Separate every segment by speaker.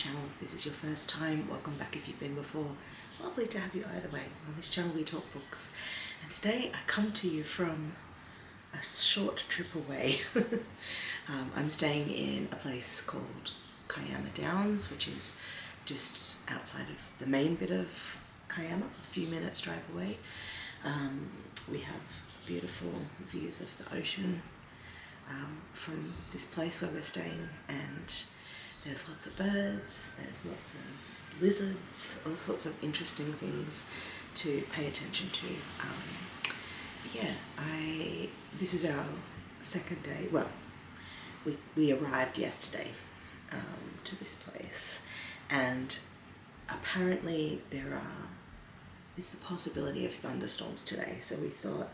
Speaker 1: channel. If this is your first time, welcome back if you've been before. Lovely to have you either way. On this channel we talk books. And today I come to you from a short trip away. I'm staying in a place called Kiama Downs, which is just outside of the main bit of Kiama, a few minutes drive away. We have beautiful views of the ocean from this place where we're staying, and there's lots of birds, there's lots of lizards, all sorts of interesting things to pay attention to. This is our second day. Well, we arrived yesterday to this place, and apparently there is the possibility of thunderstorms today. So we thought,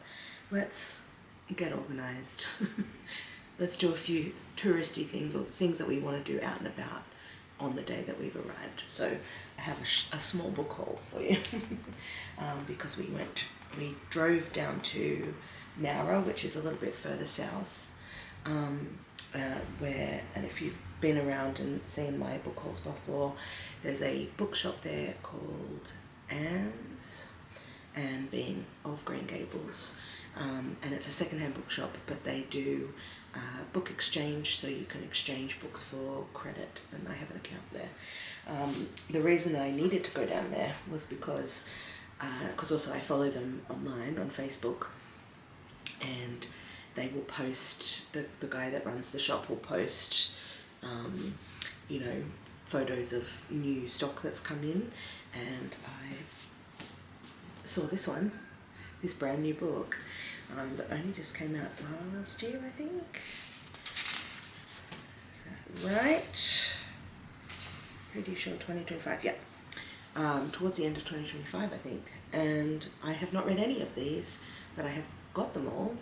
Speaker 1: let's get organized. Let's do a few touristy things, or things that we want to do out and about on the day that we've arrived. So I have a small book haul for you because we drove down to Nowra, which is a little bit further south, and if you've been around and seen my book hauls before, there's a bookshop there called Anne's, and being of Green Gables, and it's a second-hand bookshop, but they do book exchange, so you can exchange books for credit, and I have an account there. The reason that I needed to go down there was because also I follow them online on Facebook, and they will post, the guy that runs the shop will post photos of new stock that's come in, and I saw this brand new book that only just came out last year, I think. Is that right? Pretty sure 2025, yeah. Towards the end of 2025, I think. And I have not read any of these, but I have got them all.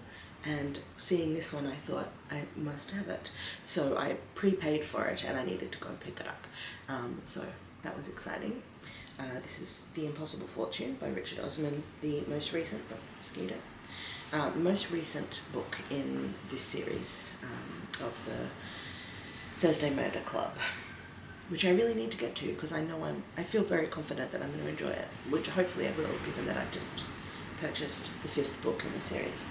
Speaker 1: And seeing this one, I thought I must have it. So I prepaid for it, and I needed to go and pick it up. So that was exciting. This is The Impossible Fortune by Richard Osman, the most recent book in this series of the Thursday Murder Club, which I really need to get to, because I feel very confident that I'm going to enjoy it, which hopefully I will, given that I've just purchased the 5th book in the series.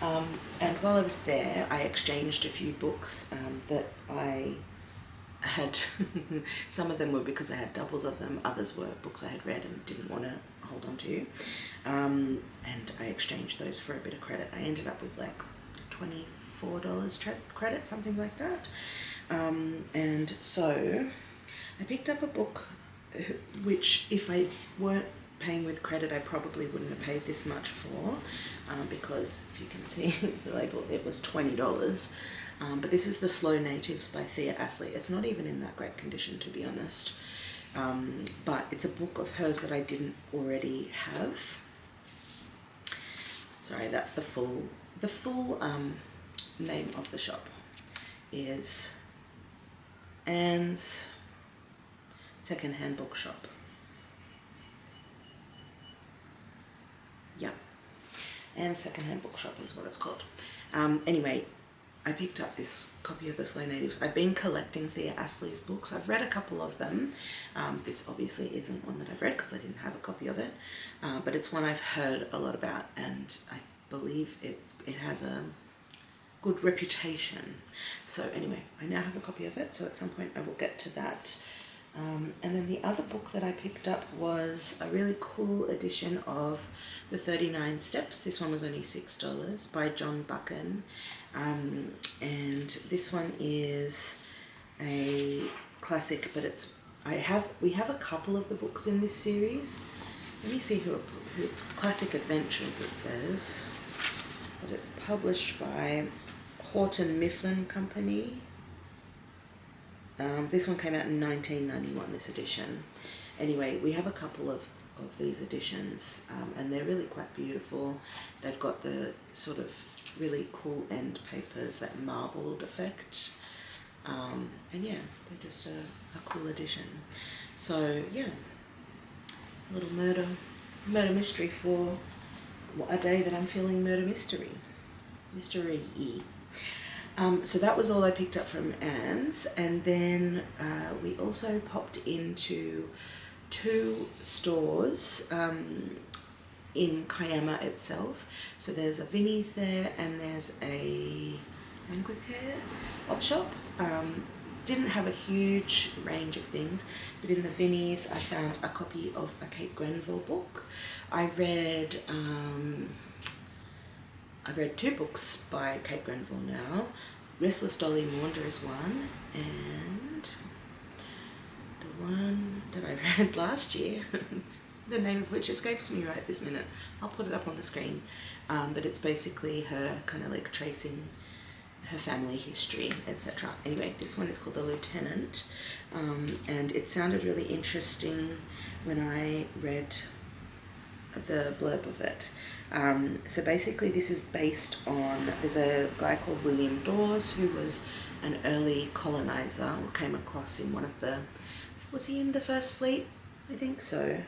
Speaker 1: And while I was there, I exchanged a few books that I had. Some of them were because I had doubles of them, others were books I had read and didn't want to hold on to, and I exchanged those for a bit of credit. I ended up with like $24 credit, something like that. And so I picked up a book which, if I weren't paying with credit, I probably wouldn't have paid this much for, because if you can see the label, it was $20. But this is The Slow Natives by Thea, Astley. It's not even in that great condition, to be honest. But it's a book of hers that I didn't already have. Sorry, that's the full name of the shop is Anne's Second-Hand Bookshop. Yeah, Anne's Second-Hand Bookshop is what it's called. Anyway, I picked up this copy of The Slow Natives. I've been collecting Thea Astley's books. I've read a couple of them. This obviously isn't one that I've read because I didn't have a copy of it, but it's one I've heard a lot about, and I believe it has a good reputation. So anyway, I now have a copy of it, so at some point I will get to that. And then the other book that I picked up was a really cool edition of The 39 Steps. This one was only $6 by Buchan. And this one is a classic, but we have a couple of the books in this series. Let me see who it's Classic Adventures, it says, but it's published by Houghton Mifflin Company. This one came out in 1991, this edition. Anyway, we have a couple of these editions, and they're really quite beautiful. They've got the sort of really cool end papers, that marbled effect, and yeah, they're just a cool edition. So yeah, a little murder mystery for a day that I'm feeling murder mystery. So that was all I picked up from Anne's, and then we also popped into 2 stores in Kiama itself. So there's a Vinnie's there, and there's a Antigua op shop. Didn't have a huge range of things, but in the Vinnie's I found a copy of a Kate Grenville book. I read 2 books by Kate Grenville now. Restless Dolly Maunder is one, and the one that I read last year, the name of which escapes me right this minute. I'll put it up on the screen, but it's basically her kind of like tracing her family history, etc. Anyway, this one is called The Lieutenant, and it sounded really interesting when I read the blurb of it. So basically this is based on, there's a guy called William Dawes who was an early colonizer, or came across in one of the, was he in the First Fleet? I think so.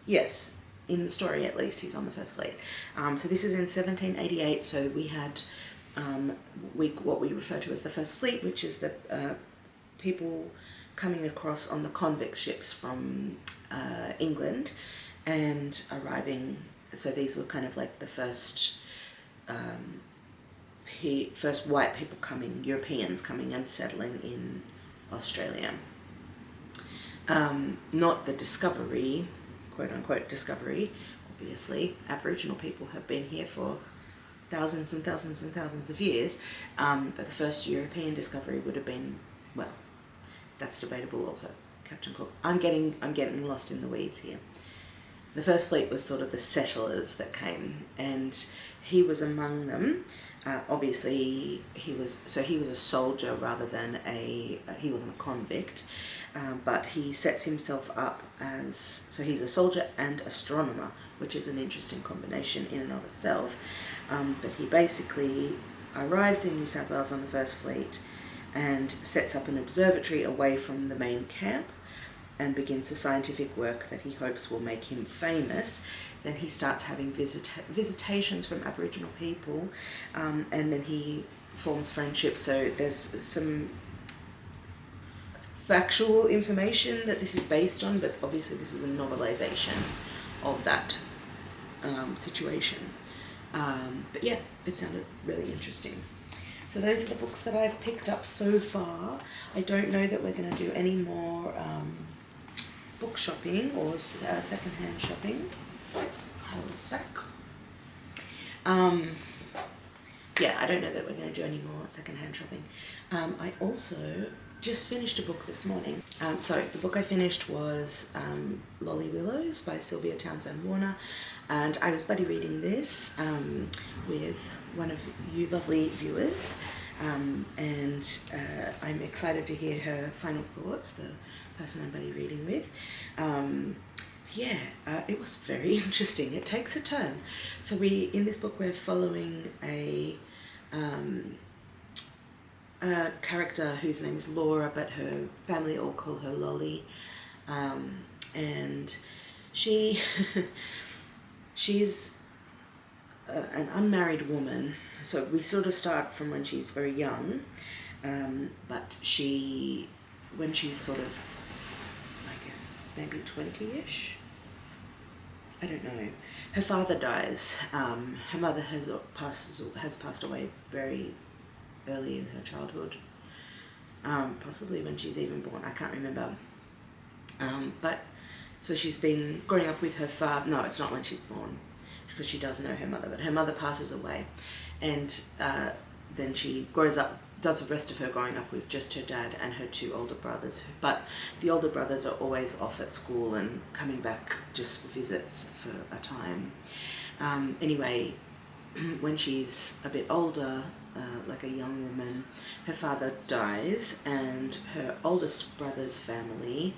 Speaker 1: Yes, in the story at least, he's on the First Fleet. So this is in 1788, so we had what we refer to as the First Fleet, which is the people coming across on the convict ships from England and arriving. So these were kind of like the first white people coming, Europeans coming and settling in Australia. Not the discovery, quote unquote discovery, obviously. Aboriginal people have been here for thousands and thousands and thousands of years, but the first European discovery would have been, well, that's debatable also. Captain Cook. I'm getting lost in the weeds here. The First Fleet was sort of the settlers that came, and he was among them. Obviously, he was a soldier rather than he wasn't a convict, but he sets himself up as, so he's a soldier and astronomer, which is an interesting combination in and of itself. But he basically arrives in New South Wales on the First Fleet and sets up an observatory away from the main camp and begins the scientific work that he hopes will make him famous. Then he starts having visitations from Aboriginal people, and then he forms friendships. So there's some factual information that this is based on, but obviously this is a novelisation of that situation. But yeah, it sounded really interesting. So those are the books that I've picked up so far. I don't know that we're going to do any more book shopping or second-hand shopping. I will stack. Yeah, I don't know that we're going to do any more second-hand shopping. I also just finished a book this morning. So the book I finished was Lolly Willowes by Sylvia Townsend Warner, and I was buddy reading this with one of you lovely viewers, and I'm excited to hear her final thoughts, the person I'm buddy reading with. It was very interesting. It takes a turn. So in this book we're following a character whose name is Laura, but her family all call her Lolly, and she's an unmarried woman. So we sort of start from when she's very young, but when she's sort of, I guess, maybe 20-ish, I don't know, her father dies. Her mother has passed away very early in her childhood, possibly when she's even born, I can't remember. But so she's been growing up with her father. No, it's not when she's born, because she does know her mother, but her mother passes away, and then she grows up, does the rest of her growing up with just her dad and her 2 older brothers, but the older brothers are always off at school and coming back just for visits for a time. Anyway, when she's a bit older, like a young woman, her father dies, and her oldest brother's family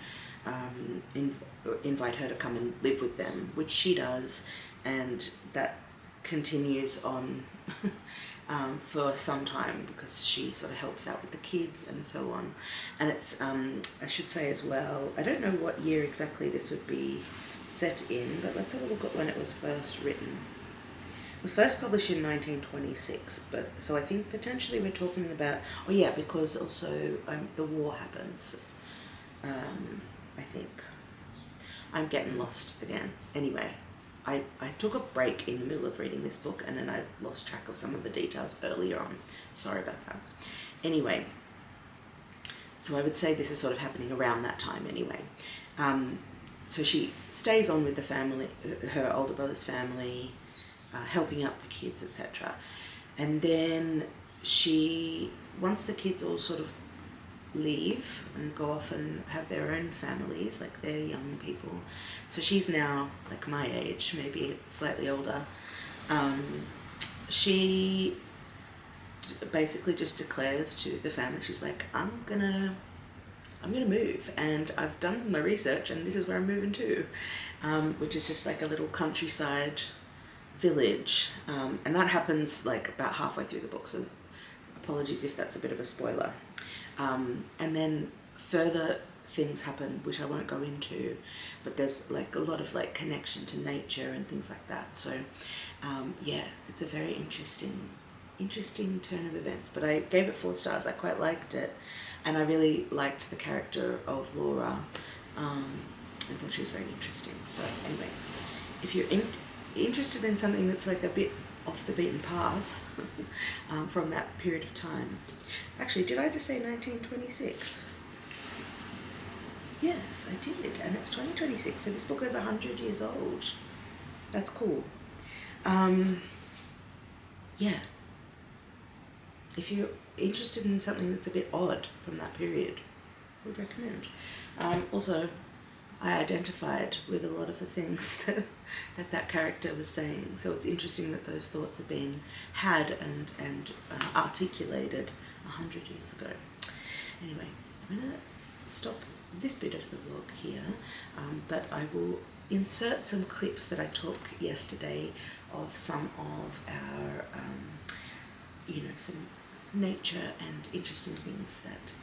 Speaker 1: invite her to come and live with them, which she does, and that continues on for some time, because she sort of helps out with the kids and so on. And it's, I should say as well, I don't know what year exactly this would be set in, but let's have a look at when it was first written. was first published in 1926, but so I think potentially we're talking about, oh yeah, because also the war happens. I think I'm getting lost again. Anyway, I took a break in the middle of reading this book, and then I lost track of some of the details earlier on. Sorry about that. Anyway, so I would say this is sort of happening around that time anyway. So she stays on with the family, her older brother's family, helping out the kids, etc. And then once the kids all sort of leave and go off and have their own families, like they're young people, so she's now like my age, maybe slightly older, she basically just declares to the family, she's like, I'm gonna move, and I've done my research, and this is where I'm moving to, which is just like a little countryside village, and that happens like about halfway through the book, so apologies if that's a bit of a spoiler. And then further things happen, which I won't go into, but there's like a lot of like connection to nature and things like that. So yeah, it's a very interesting turn of events, but I gave it 4 stars. I quite liked it, and I really liked the character of Laura. I thought she was very interesting. So anyway, if you're interested in something that's like a bit off the beaten path from that period of time. Actually, did I just say 1926? Yes, I did, and it's 2026, so this book is 100 years old. That's cool. Yeah. If you're interested in something that's a bit odd from that period, I would recommend. Also, I identified with a lot of the things that character was saying, so it's interesting that those thoughts have been had and articulated 100 years ago. Anyway, I'm going to stop this bit of the vlog here, but I will insert some clips that I took yesterday of some of our, some nature and interesting things that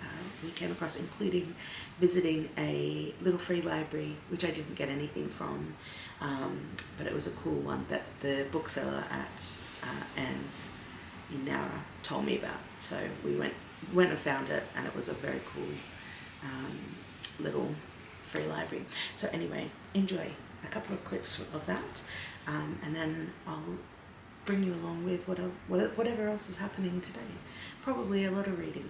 Speaker 1: we came across, including visiting a little free library, which I didn't get anything from, but it was a cool one that the bookseller at Anne's in Nowra told me about. So we went and found it, and it was a very cool little free library. So anyway, enjoy a couple of clips of that, and then I'll bring you along with whatever else is happening today. Probably a lot of reading.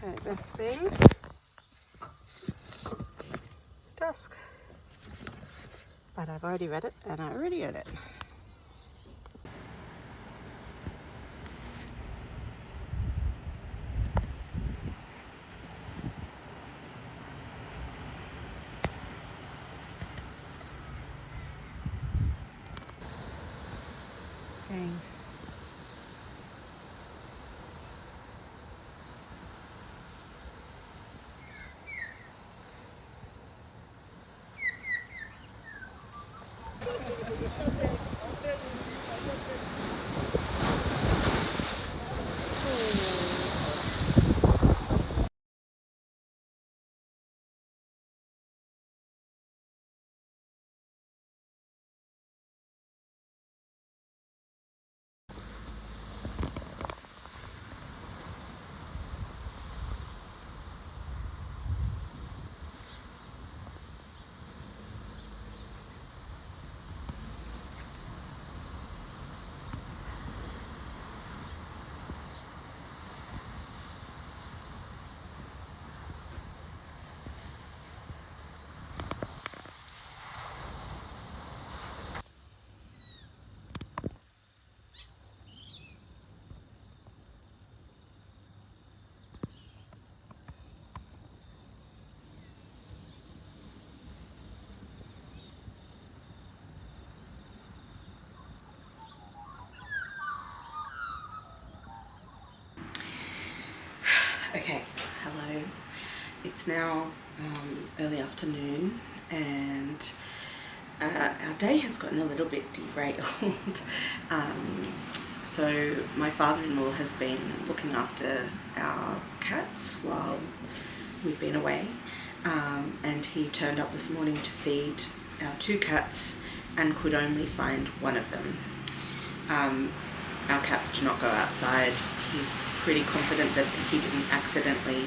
Speaker 1: Okay, this thing. Dusk. But I've already read it, and I already own it. Dang. Okay, hello. It's now early afternoon, and our day has gotten a little bit derailed. So my father-in-law has been looking after our cats while we've been away, and he turned up this morning to feed our two cats and could only find one of them. Our cats do not go outside. He's pretty confident that he didn't accidentally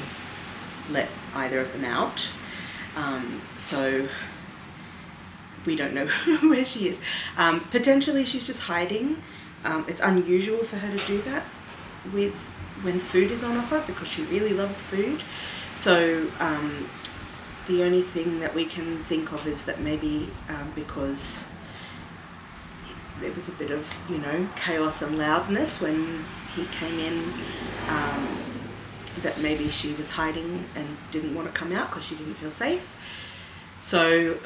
Speaker 1: let either of them out. So we don't know where she is. Potentially she's just hiding. It's unusual for her to do that when food is on offer, because she really loves food. So the only thing that we can think of is that maybe because there was a bit of, chaos and loudness when he came in, that maybe she was hiding and didn't want to come out because she didn't feel safe. So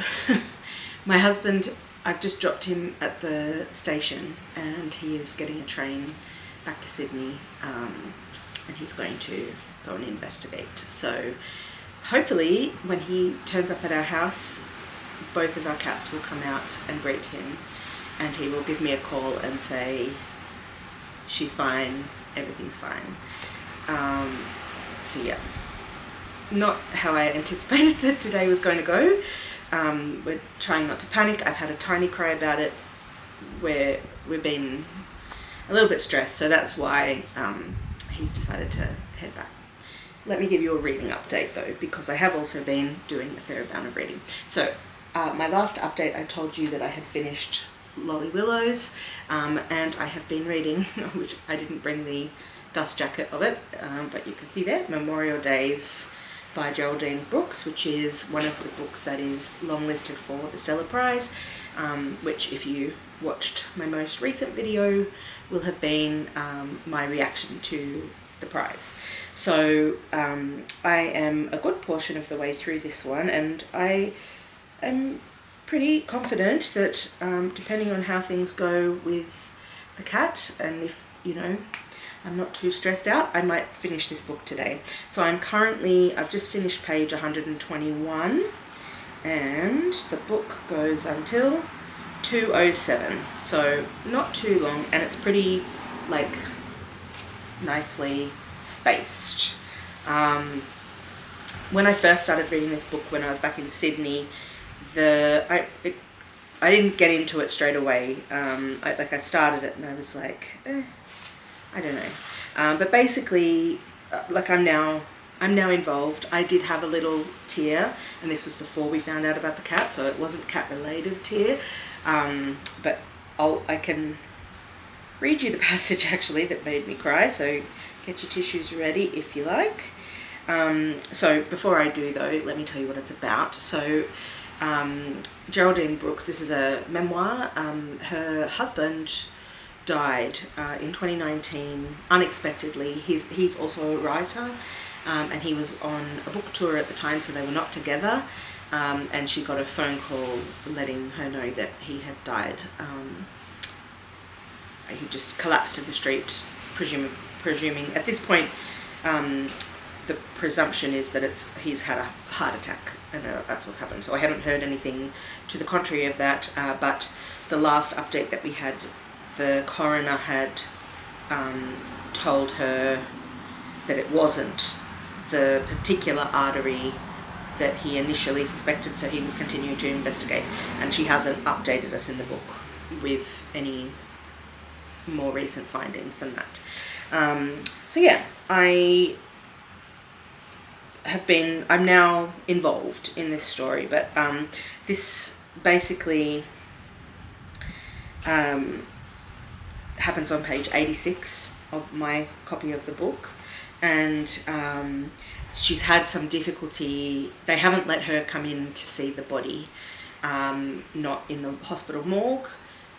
Speaker 1: my husband, I've just dropped him at the station, and he is getting a train back to Sydney, and he's going to go and investigate. So hopefully when he turns up at our house, both of our cats will come out and greet him, and he will give me a call and say, she's fine, everything's fine. So yeah, not how I anticipated that today was going to go. We're trying not to panic. I've had a tiny cry about it, where we've been a little bit stressed, so that's why he's decided to head back. Let me give you a reading update though, because I have also been doing a fair amount of reading. So my last update, I told you that I had finished Willowes, and I have been reading, which I didn't bring the dust jacket of it, but you can see there, Memorial Days by Geraldine Brooks, which is one of the books that is longlisted for the Stella Prize, which, if you watched my most recent video, will have been my reaction to the prize. So I am a good portion of the way through this one, and I am pretty confident that depending on how things go with the cat, and if I'm not too stressed out, I might finish this book today. So I've just finished page 121, and the book goes until 207, so not too long, and it's pretty nicely spaced. When I first started reading this book when I was back in Sydney, I didn't get into it straight away. I started it and I was like, I don't know. But basically, I'm now involved. I did have a little tear, and this was before we found out about the cat, so it wasn't cat-related tear. But I can read you the passage actually that made me cry, so get your tissues ready if you like. So before I do though, let me tell you what it's about. So Geraldine Brooks, this is a memoir. Her husband died in 2019 unexpectedly. He's also a writer, and he was on a book tour at the time, so they were not together, and she got a phone call letting her know that he had died. He just collapsed in the street, presuming at this point, the presumption is that he's had a heart attack, and that's what's happened. So I haven't heard anything to the contrary of that, but the last update that we had, the coroner had told her that it wasn't the particular artery that he initially suspected, so he was continuing to investigate, and she hasn't updated us in the book with any more recent findings than that. So yeah, I'm now involved in this story, but this basically happens on page 86 of my copy of the book, and she's had some difficulty. They haven't let her come in to see the body, not in the hospital morgue,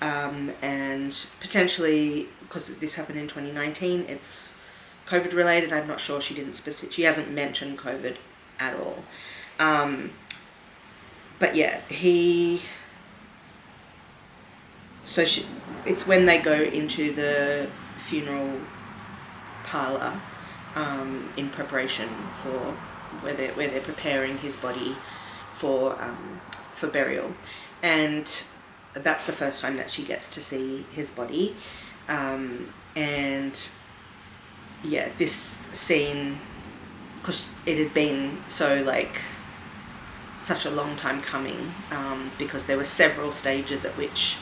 Speaker 1: and potentially because this happened in 2019, it's COVID related. I'm not sure. She hasn't mentioned COVID at all. But yeah, it's when they go into the funeral parlour in preparation for where they're preparing his body for burial, and that's the first time that she gets to see his body. And yeah, this scene, because it had been so like such a long time coming, because there were several stages at which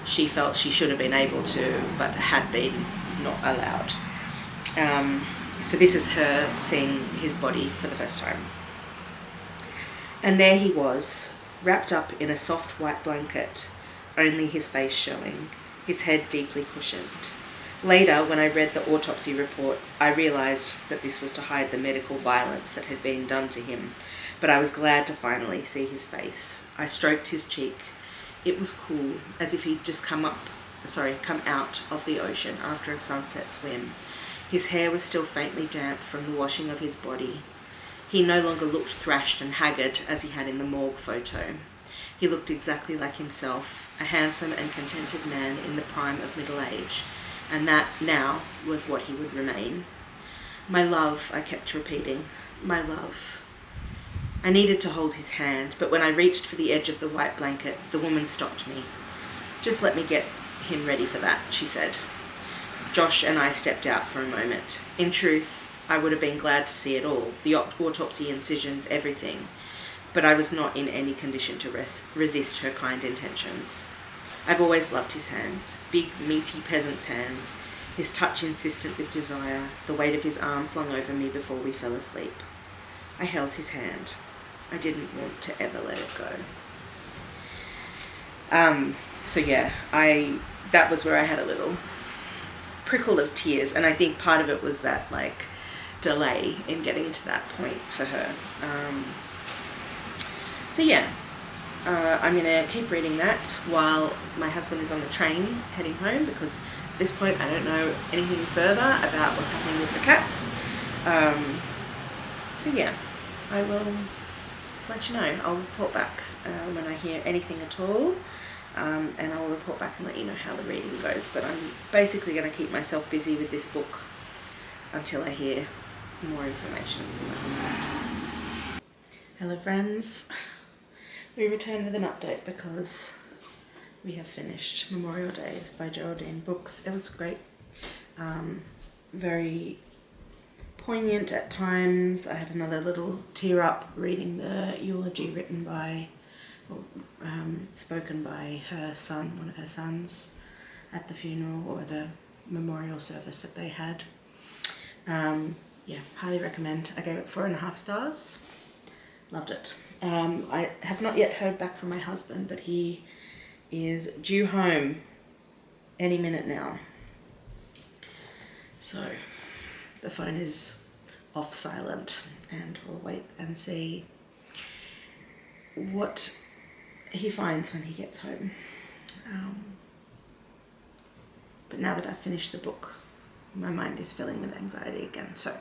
Speaker 1: she felt she should have been able to, but had been not allowed. So this is her seeing his body for the first time. And there he was, wrapped up in a soft white blanket, only his face showing, his head deeply cushioned. Later, when I read the autopsy report, I realised that this was to hide the medical violence that had been done to him, but I was glad to finally see his face. I stroked his cheek. It was cool, as if he'd just come out of the ocean after a sunset swim. His hair was still faintly damp from the washing of his body. He no longer looked thrashed and haggard as he had in the morgue photo. He looked exactly like himself, a handsome and contented man in the prime of middle age, and that now was what he would remain. My love, I kept repeating, my love. I needed to hold his hand, but when I reached for the edge of the white blanket, the woman stopped me. Just let me get him ready for that, she said. Josh and I stepped out for a moment. In truth, I would have been glad to see it all, the autopsy, incisions, everything, but I was not in any condition to resist her kind intentions. I've always loved his hands, big, meaty peasant's hands, his touch insistent with desire, the weight of his arm flung over me before we fell asleep. I held his hand. I didn't want to ever let it go. So yeah, that was where I had a little prickle of tears, and I think part of it was that like delay in getting to that point for her. So yeah, I'm gonna keep reading that while my husband is on the train heading home, because at this point I don't know anything further about what's happening with the cats. So yeah, I will let you know. I'll report back when I hear anything at all, and I'll report back and let you know how the reading goes. But I'm basically going to keep myself busy with this book until I hear more information from my husband. Hello friends, we return with an update because we have finished Memorial Days by Geraldine books. It was great, very poignant at times. I had another little tear up reading the eulogy written by, spoken by her son, one of her sons, at the funeral or the memorial service that they had. Yeah, highly recommend. I gave it 4.5 stars. Loved it. I have not yet heard back from my husband, but he is due home any minute now. So the phone is off silent, and we'll wait and see what he finds when he gets home. But now that I've finished the book, my mind is filling with anxiety again. So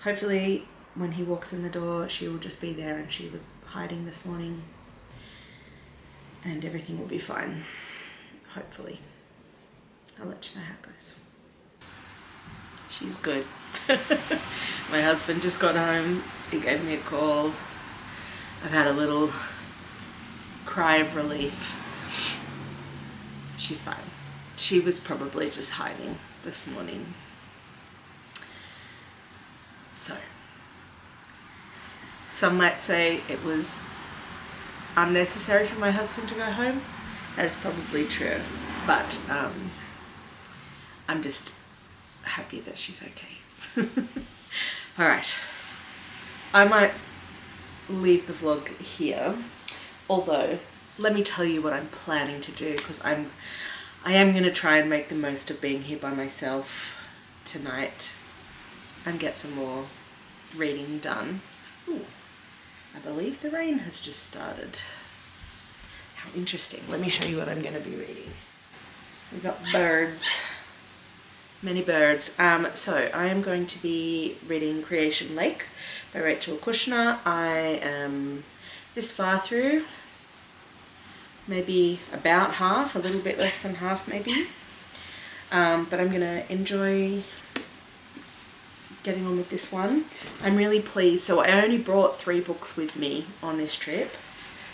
Speaker 1: hopefully when he walks in the door, she will just be there, and she was hiding this morning, and everything will be fine. Hopefully. I'll let you know how it goes. She's good. My husband just got home. He gave me a call. I've had a little cry of relief. She's fine. She was probably just hiding this morning. So, some might say it was unnecessary for my husband to go home. That is probably true. But I'm just happy that she's okay. Alright. I might leave the vlog here. Although, let me tell you what I'm planning to do, because I am going to try and make the most of being here by myself tonight and get some more reading done. Ooh, I believe the rain has just started. How interesting. Let me show you what I'm going to be reading. We've got birds. Many birds. So I am going to be reading Creation Lake by Rachel Kushner. I am this far through, maybe about half, a little bit less than half maybe. But I'm going to enjoy getting on with this one. I'm really pleased. So I only brought 3 books with me on this trip,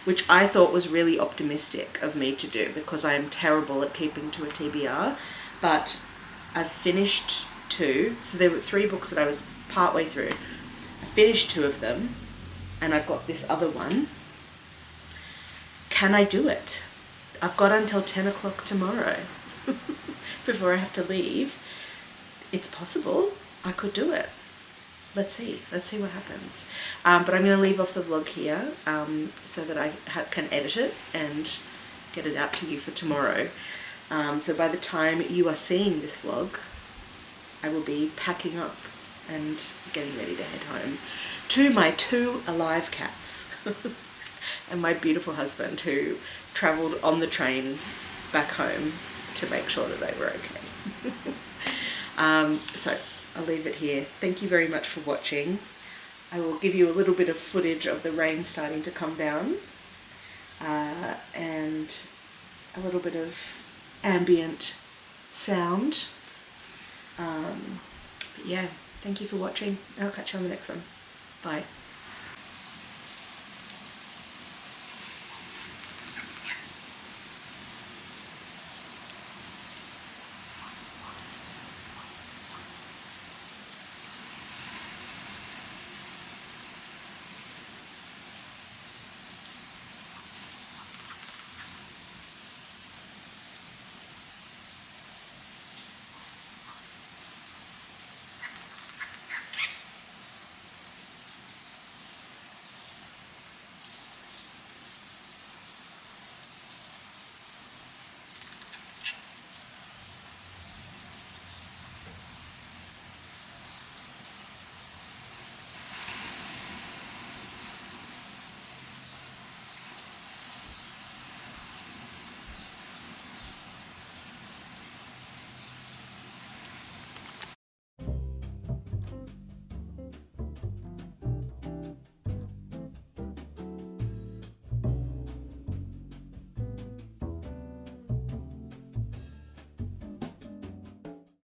Speaker 1: which I thought was really optimistic of me to do because I am terrible at keeping to a TBR. But I've finished 2. So there were 3 books that I was partway through. I finished 2 of them, and I've got this other one. Can I do it? I've got until 10 o'clock tomorrow before I have to leave. It's possible. I could do it. Let's see what happens. But I'm going to leave off the vlog here so that I can edit it and get it out to you for tomorrow. So by the time you are seeing this vlog, I will be packing up and getting ready to head home to my 2 alive cats and my beautiful husband who travelled on the train back home to make sure that they were okay. So I'll leave it here. Thank you very much for watching. I will give you a little bit of footage of the rain starting to come down and a little bit of ambient sound. But yeah, thank you for watching. I'll catch you on the next one. Bye.